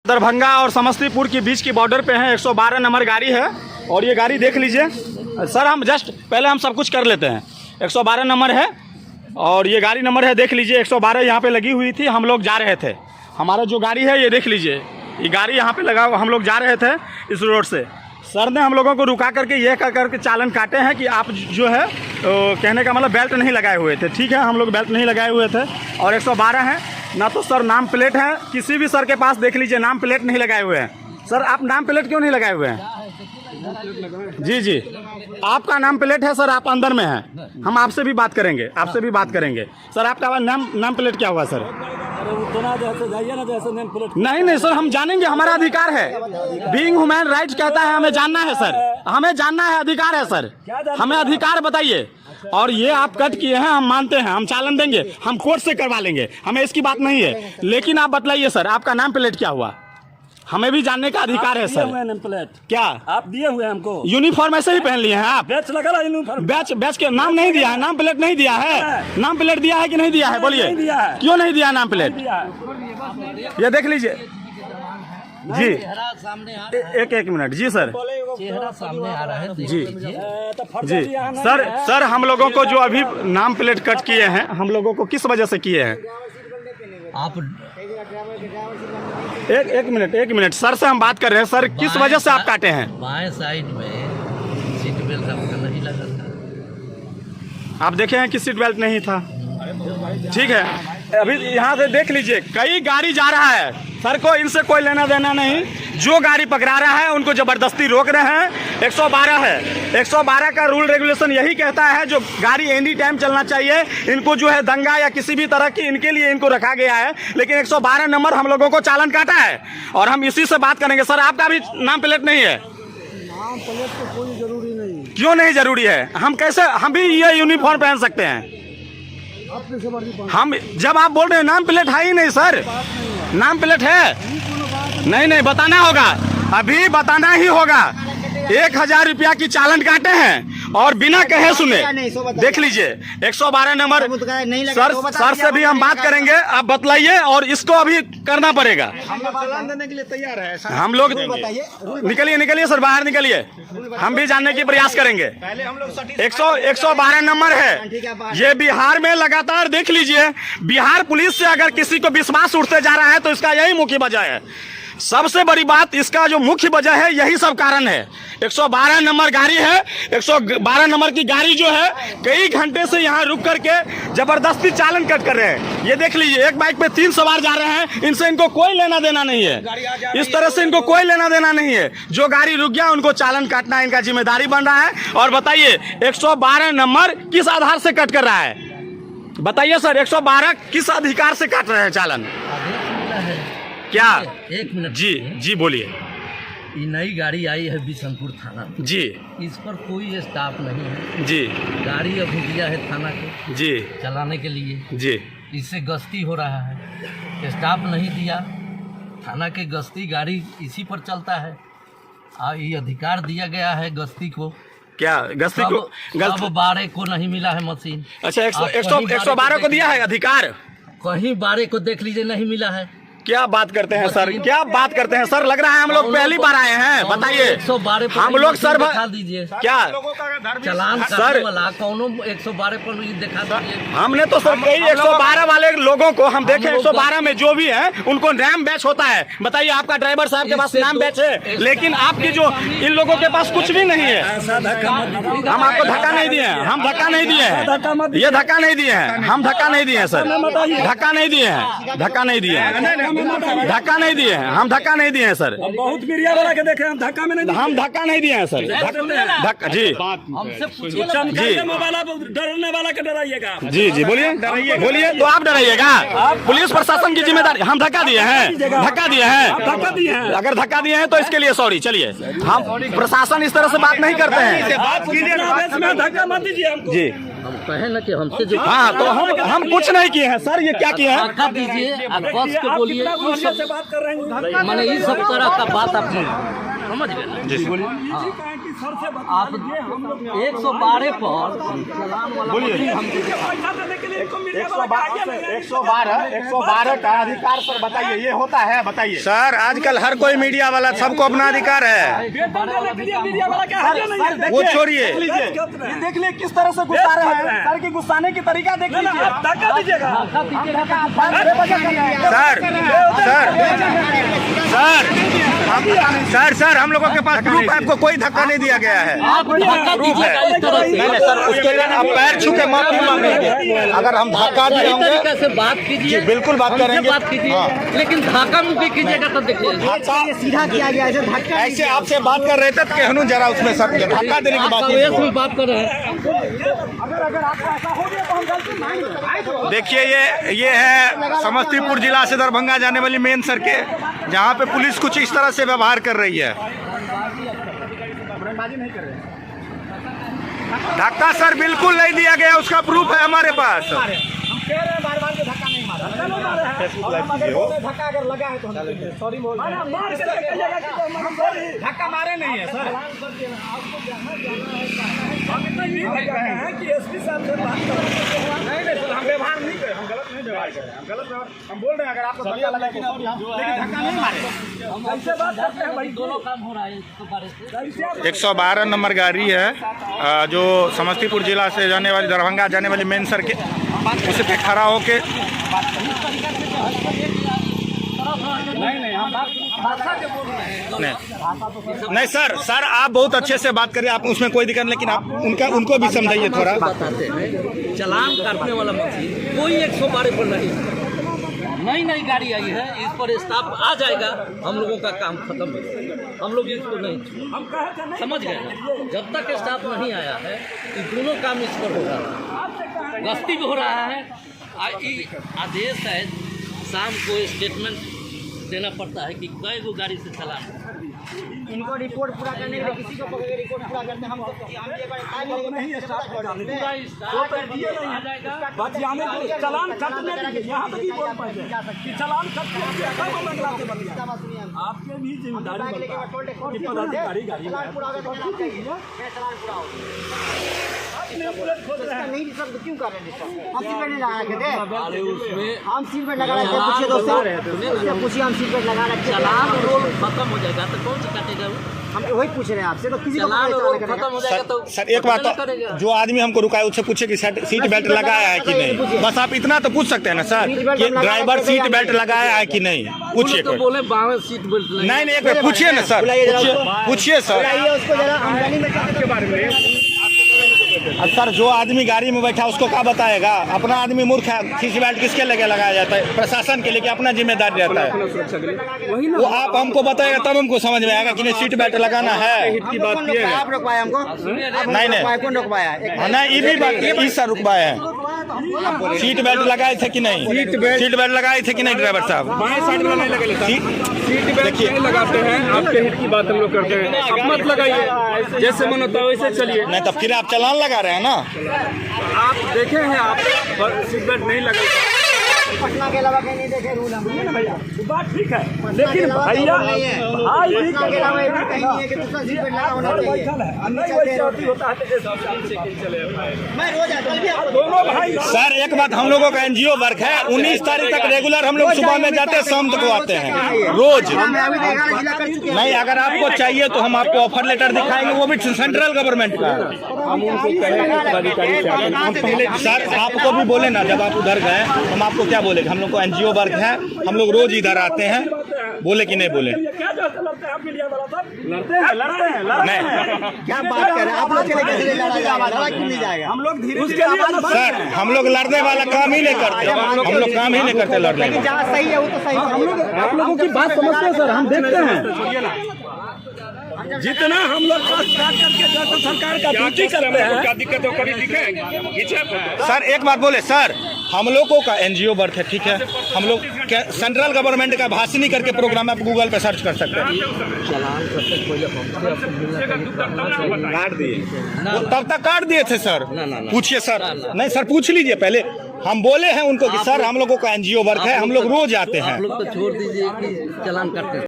दरभंगा और समस्तीपुर के बीच की बॉर्डर पे है। 112 नंबर गाड़ी है और ये गाड़ी देख लीजिए सर। हम जस्ट पहले हम सब कुछ कर लेते हैं। 112 नंबर है और ये गाड़ी नंबर है, देख लीजिए। 112 यहाँ पे लगी हुई थी, हम लोग जा रहे थे। हमारा जो गाड़ी है ये देख लीजिए, ये गाड़ी यहाँ पे लगा, हम लोग जा रहे थे इस रोड से। सर ने हम लोगों को रुका करके ये कह करके चालान काटे हैं कि आप जो है कहने का मतलब बेल्ट नहीं लगाए हुए थे। ठीक है, हम लोग बेल्ट नहीं लगाए हुए थे और 112 है ना, तो सर नाम प्लेट है। किसी भी सर के पास देख लीजिए नाम प्लेट नहीं लगाए हुए हैं। सर आप नाम प्लेट क्यों नहीं लगाए हुए हैं? जी जी, आपका नाम प्लेट है सर, आप अंदर में हैं। हम आपसे भी बात करेंगे, आपसे भी बात करेंगे। सर आपका नाम प्लेट क्या हुआ सर? नहीं सर, हम जानेंगे, हमारा अधिकार है। बीइंग ह्यूमन राइट्स कहता है, हमें जानना है सर, हमें जानना है, अधिकार है सर, हमें अधिकार बताइए। और ये आप कट किए हैं, हम मानते हैं, हम चालान देंगे, हम कोर्ट से करवा लेंगे, हमें इसकी बात नहीं है। लेकिन आप बतलाइए सर, आपका नाम प्लेट क्या हुआ? हमें भी जानने का अधिकार है सर। नेम प्लेट क्या आप दिए हुए हमको? यूनिफॉर्म ऐसे ही पहन लिए हैं आप? बैच लगा यूनिफॉर्म। बैच के नाम नहीं दिया है, नाम प्लेट नहीं दिया है। नाम प्लेट दिया है कि नहीं दिया है? बोलिए, क्यों नहीं दिया नाम प्लेट? ये देख लीजिए जी। एक मिनट जी सर, चेहरा सामने आ रहा है जी जी। सर हम लोगों को जो अभी नाम प्लेट कट किए हैं, हम लोगों को किस वजह से किए हैं? आप एक मिनट सर से हम बात कर रहे हैं। सर किस वजह से आप काटे हैं? बाएं साइड में सीट बेल्ट आपका नहीं लगा था। आप देखे हैं कि सीट बेल्ट नहीं था। ठीक है, अभी यहाँ से देख लीजिए कई गाड़ी जा रहा है, सर को इनसे कोई लेना देना नहीं। जो गाड़ी पकड़ा रहा है उनको जबरदस्ती रोक रहे हैं। 112 है, 112 का रूल रेगुलेशन यही कहता है, जो गाड़ी एनी टाइम चलना चाहिए। इनको जो है दंगा या किसी भी तरह की इनके लिए इनको रखा गया है, लेकिन 112 नंबर हम लोगों को चालान काटा है और हम इसी से बात करेंगे। सर आपका भी नाम प्लेट नहीं है? नाम प्लेट तो कोई जरूरी नहीं। क्यों नहीं जरूरी है? हम कैसे, हम भी ये यूनिफॉर्म पहन सकते हैं? हम जब आप बोल रहे हैं नाम प्लेट है ही नहीं सर, नाम प्लेट है नहीं, बताना होगा, अभी बताना ही होगा। 1000 रुपया की चालान काटे हैं और बिना कहे सुने, देख लीजिए 112 नंबर। सर से भी हम बात करेंगे, आप बतलाइए और इसको अभी करना पड़ेगा। हम चालान देने के लिए तैयार है। हम लोग निकलिए सर, बाहर निकलिए, हम भी जानने की प्रयास करेंगे। 112 नंबर है ये बिहार में लगातार। देख लीजिए, बिहार पुलिस से अगर किसी को विश्वास उठते जा रहा है तो इसका यही मुख्य वजह है। सबसे बड़ी बात, इसका जो मुख्य वजह है यही सब कारण है। 112 नंबर गाड़ी है, 112 नंबर की गाड़ी जो है कई घंटे से यहाँ रुक करके जबरदस्ती चालान कट कर रहे हैं। ये देख लीजिए, एक बाइक पे 3 सवार जा रहे हैं, इनसे इनको कोई लेना देना नहीं है। इस तरह से इनको कोई लेना देना नहीं है। जो गाड़ी रुक गया उनको चालान काटना इनका जिम्मेदारी बन रहा है। और बताइए 112 नंबर किस आधार से कट कर रहा है? बताइए सर, 112 किस अधिकार से काट रहे हैं चालान? क्या? एक मिनट जी बोलिए। ये नई गाड़ी आई है बिशनपुर थाना जी, इस पर कोई स्टाफ नहीं है जी, गाड़ी अभी दिया है थाना को जी चलाने के लिए जी। इससे गश्ती हो रहा है, स्टाफ नहीं दिया, थाना के गश्ती गाड़ी इसी पर चलता है। ये अधिकार दिया गया है गश्ती को। क्या गश्ती को? सब 12 को नहीं मिला है मशीन। अच्छा, 112 को दिया है अधिकार, कहीं 12 को देख लीजिए नहीं मिला है। क्या बात करते हैं सर, क्या बात करते हैं सर? लग रहा है हम लोग पहली बार आए हैं। बताइए 112 हम लोग सर दिखा दीजिए क्या चलान सर वाला कौनो 112 पर दिखा दीजिए। हमने तो सर कई 112 वाले लोगों को हम देखे, 112 में जो भी है उनको नाम बैच होता है। बताइए आपका ड्राइवर साहब के पास नाम बैच है, लेकिन आपकी जो इन लोगों के पास कुछ भी नहीं है। हम आपको धक्का नहीं दिए हैं, हम धक्का नहीं दिए हैं, ये धक्का नहीं दिए हैं, हम धक्का नहीं दिए हैं सर, धक्का नहीं दिए हैं, धक्का नहीं दिए हैं, धक्का नहीं दिए हैं, हम धक्का नहीं दिए हैं सर। बहुत मीडिया वाला के देखे, हम धक्का में नहीं, हम धक्का नहीं दिए हैं सर। धक्का जी डरने वाला के डराइएगा। जी बोलिए तो आप डराइएगा? पुलिस प्रशासन की जिम्मेदारी। हम धक्का दिए हैं, धक्का दिए हैं, अगर धक्का दिए हैं तो इसके लिए सॉरी। चलिए, हम प्रशासन इस तरह से बात नहीं करते हैं। धक्का मत दीजिए हमको। जी हम कहे ना कि हमसे जो हाँ, तो हम कुछ नहीं किए हैं सर। ये क्या किए हैं? धक्का दीजिए, आप बस के बोलिए, से बात कर रहे हैं। मैंने इस सब तरह का बात आप समझ गए ना? जी बोलिए। सर से आप 112 पर चलान वाला बोलिए। पैसा देने के लिए इनको मीडिया वाला 112 का अधिकार सर बताइए, ये होता है बताइए सर। आजकल हर कोई मीडिया वाला, सबको अपना अधिकार है, मीडिया वाला क्या हाजिर नहीं है? वो छोड़िए। देख लीजिए किस तरह से गुस्सा रहे हैं सर की गुस्साने की तरीका देख लीजिए। आप धक्का दीजिएगा सर हम लोगों के पास प्रूफ है, आपको कोई धक्का नहीं दिया गया है। आप धक्का दीजिएगा इस तरह से। नहीं सर, उसके लिए आप पैर छू के माफी मांगेंगे। अगर हम धक्का दिए सही होंगे तरीके से बात कीजिए, बिल्कुल बात हमसे करेंगे। बात कीजिए, हाँ। लेकिन धक्का मुक्की कीजिएगा तो देखिए सीधा किया गया ऐसे धक्का ऐसे आपसे बात कर रहे थे तो कहनू जरा उसमें सर धक्का देने की बात कांग्रेस में बात कर रहे हैं। देखिए ये है समस्तीपुर जिला से दरभंगा जाने वाली मेन सड़कें, जहाँ पे पुलिस कुछ इस तरह से व्यवहार कर रही है। धक्का सर बिल्कुल नहीं दिया गया, उसका प्रूफ है हमारे पास। धक्का अगर लगा है तो सॉरी धक्का मारे नहीं है सर। कि एसपी साहब से बात नहीं सर, हम व्यवहार नहीं करें, हम गलत नहीं व्यवहार करें, हम गलत व्यवहार हम बोल रहे हैं। अगर आपको धक्का लगा लेकिन धक्का नहीं मारे, हम ऐसे बात करते हैं भाई। दोनों काम हो रहा है। 112 नंबर गाड़ी है जो समस्तीपुर जिला से जाने वाली दरभंगा जाने वाली मेन सड़कें, उस पे खड़ा होके नहीं सर आप बहुत अच्छे से बात करिए, आप उसमें कोई दिक्कत, लेकिन आप उनको भी समझाइए थोड़ा। बताते हैं चलान काटने वाला मशीन कोई 112 पर नहीं, नई गाड़ी आई है, इस पर स्टाफ आ जाएगा, हम लोगों का काम खत्म हो जाएगा। हम लोग इसको नहीं समझ गए ना? जब तक स्टाफ नहीं आया है ये दोनों काम इस पर हो रहा है, गश्ती भी हो रहा है। आदेश है शाम को स्टेटमेंट देना पड़ता है कि कई गो गाड़ी से चलान। इनको रिपोर्ट पूरा करने के लिए किसी को पकड़ के रिपोर्ट पूरा करते हम बतियाने को चलान कटने दीजिए। यहाँ तक ही बोल पाए कि चलान कटने आपके भी जिम्मेदारी पदाधिकारी गाड़ी नहीं सब क्यों कर रहे हैं? हम सीट बेल्ट लगा रखे थे, अरे उसमें हम सीट बेल्ट लगा रखे, पूछिए दोस्तों, पूछिए हम सीट बेल्ट लगा रखे। चलान रोल खत्म हो जाएगा तो कौन सा काटेगा वो? हम वही पूछ रहे हैं आपसे, तो किसी को चलान रोल करेगा। खत्म हो जाएगा तो सर एक बात, जो आदमी हमको रुकाए उससे पूछे कि सीट बेल्ट लगाया है कि नहीं, बस आप इतना तो पूछ सकते हैं ना सर कि ड्राइवर सीट बेल्ट लगाया है कि नहीं, पूछिए। तो बोले बाहर सीट बेल्ट नहीं एक बार पूछिए ना सर, पूछिए सर। उसको जरा आमदनी में के बारे में सर जो आदमी गाड़ी में बैठा उसको क्या बताएगा? अपना आदमी मूर्ख है, सीट बेल्ट किसके लगे लगाया जाता है? प्रशासन के लिए, कि अपना जिम्मेदारी रहता है। वो आप हमको बताएगा तब हमको समझ में आएगा कि नहीं सीट बेल्ट लगाना है। आप रुकवाए हमको? नहीं कौन रुकवाया? नहीं ये भी बात ये सर रुकवाए हैं। सीट बेल्ट लगाए थे कि नहीं? सीट बेल्ट लगाए थे कि नहीं ड्राइवर साहब? बाएं साइड में नहीं लगे, सीट बेल्ट नहीं लगाते हैं। आपके हित की बात हम लोग करते हैं, आप मत लगाइए, जैसे मन होता है वैसे चलिए। नहीं तब फिर आप चालान लगा रहे हैं ना। आप देखे हैं, आप सीट बेल्ट नहीं लगे, पटना के अलावा कहीं नहीं देखे रूल हम भैया बात ठीक है, लेकिन भैया भाई पटना के अलावा कहीं नहीं है कि दूसरा सीट बेल्ट लगा होना चाहिए। होता है मैं रोज कल भी आपको दोनों भाई। सर एक बात, हम लोगों का एनजीओ वर्क है, 19 तारीख तक रेगुलर हम लोग सुबह में जाते हैं, शाम तक आते हैं रोज। मैं अभी 11 जिला कर चुके हैं। नहीं अगर आपको चाहिए तो हम आपको ऑफर लेटर दिखाएंगे, वो भी सेंट्रल गवर्नमेंट का। सर आपको भी बोले ना, जब आप उधर गए हम आपको क्या बोले? हम लोग को एनजीओ वर्क है, हम लोग रोज इधर आते हैं, बोले कि नहीं बोले? क्या लड़ते हैं आप मीडिया वाला सब? लड़ते हैं नहीं क्या बात कर रहे हैं आप लोग? चले कैसे लड़ा जाएगा? लड़ा क्यों नहीं जाएगा? हम लोग धीरे धीरे सर हम लोग लड़ने वाला काम ही नहीं करते, हम लोग काम ही नहीं करते लड़ने लेकिन में। जहाँ सही है वो तो सही हम लोग आप लोगों की बात समझते हैं सर, हम देखते हैं जितना हम लोग करके सरकार का ड्यूटी करते हैं। क्या दिक्कत हो कभी दिखे? सर एक बात बोले सर, हम लोगों का एनजीओ वर्क है, ठीक है, हम लोग सेंट्रल गवर्नमेंट का भाषणी करके प्रोग्राम आप गूगल पे सर्च कर सकते हैं। चलान करते काट दिए तब तक काट दिए थे सर। पूछिए सर, नहीं सर पूछ लीजिए पहले। हम बोले हैं उनको कि सर हम लोगों का एनजीओ वर्क है, हम लोग रोज आते हैं। आप लोग तो छोड़ दीजिए कि चलान करते हैं।